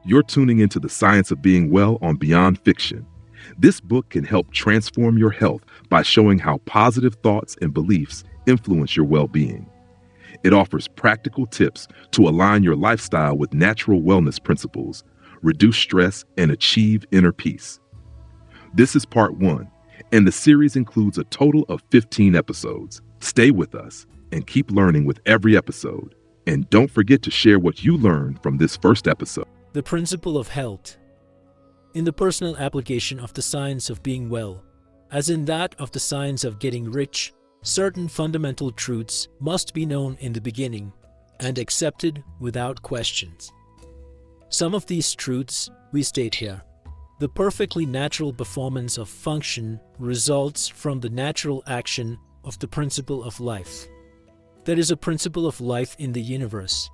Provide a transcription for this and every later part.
You're tuning into the science of being well on Beyond Fiction. This book can help transform your health by showing how positive thoughts and beliefs influence your well-being. It offers practical tips to align your lifestyle with natural wellness principles, reduce stress, and achieve inner peace. This is part 1, and the series includes a total of 15 episodes. Stay with us and keep learning with every episode. And don't forget to share what you learned from this first episode. The principle of health. In the personal application of the science of being well, as in that of the science of getting rich, certain fundamental truths must be known in the beginning and accepted without questions. Some of these truths we state here. The perfectly natural performance of function results from the natural action of the principle of life. There is a principle of life in the universe.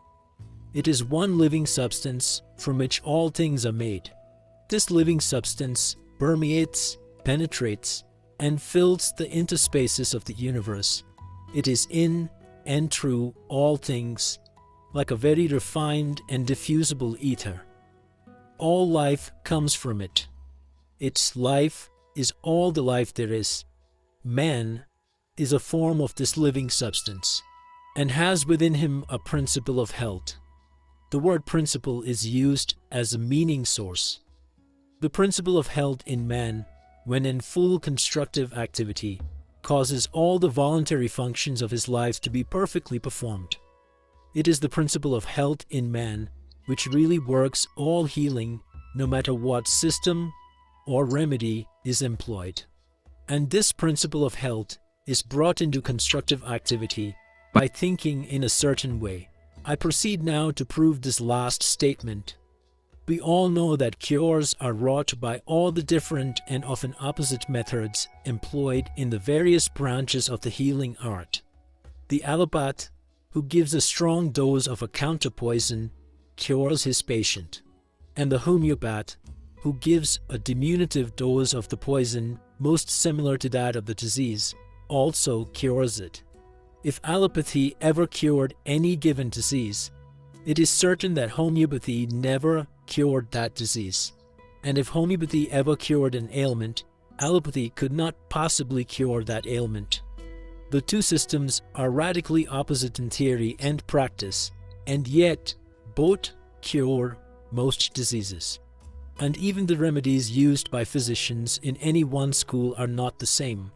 It is one living substance from which all things are made. This living substance permeates, penetrates, and fills the interspaces of the universe. It is in and through all things, like a very refined and diffusible ether. All life comes from it. Its life is all the life there is. Man is a form of this living substance and has within him a principle of health. The word principle is used as a meaning source. The principle of health in man, when in full constructive activity, causes all the voluntary functions of his life to be perfectly performed. It is the principle of health in man which really works all healing, no matter what system or remedy is employed. And this principle of health is brought into constructive activity by thinking in a certain way. I proceed now to prove this last statement. We all know that cures are wrought by all the different and often opposite methods employed in the various branches of the healing art. The allopath, who gives a strong dose of a counterpoison, cures his patient, and the homeopath, who gives a diminutive dose of the poison most similar to that of the disease, also cures it. If allopathy ever cured any given disease, it is certain that homeopathy never cured that disease. And if homeopathy ever cured an ailment, allopathy could not possibly cure that ailment. The two systems are radically opposite in theory and practice, and yet both cure most diseases. And even the remedies used by physicians in any one school are not the same.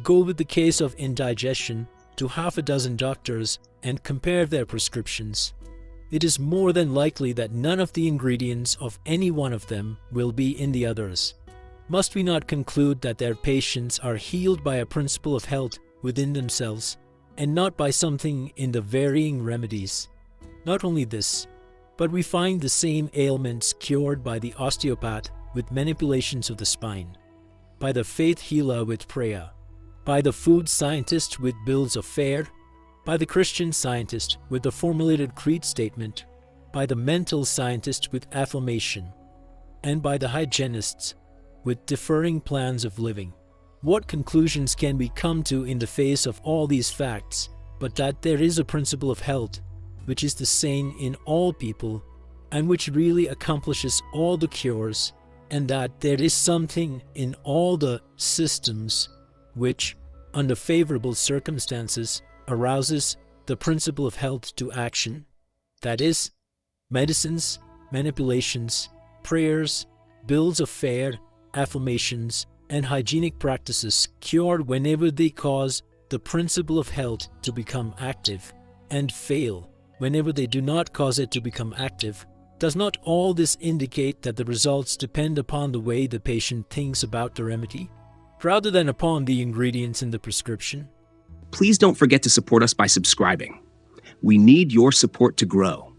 Go with the case of indigestion to half a dozen doctors and compare their prescriptions. It is more than likely that none of the ingredients of any one of them will be in the others. Must we not conclude that their patients are healed by a principle of health within themselves, and not by something in the varying remedies? Not only this, but we find the same ailments cured by the osteopath with manipulations of the spine, by the faith healer with prayer, by the food scientist with bills of fare, by the Christian scientist with the formulated creed statement, by the mental scientist with affirmation, and by the hygienists with differing plans of living. What conclusions can we come to in the face of all these facts, but that there is a principle of health which is the same in all people and which really accomplishes all the cures, and that there is something in all the systems which, under favorable circumstances, arouses the principle of health to action, that is, medicines, manipulations, prayers, bills of fare, affirmations, and hygienic practices cure whenever they cause the principle of health to become active, and fail whenever they do not cause it to become active. Does not all this indicate that the results depend upon the way the patient thinks about the remedy, rather than upon the ingredients in the prescription? Please don't forget to support us by subscribing. We need your support to grow.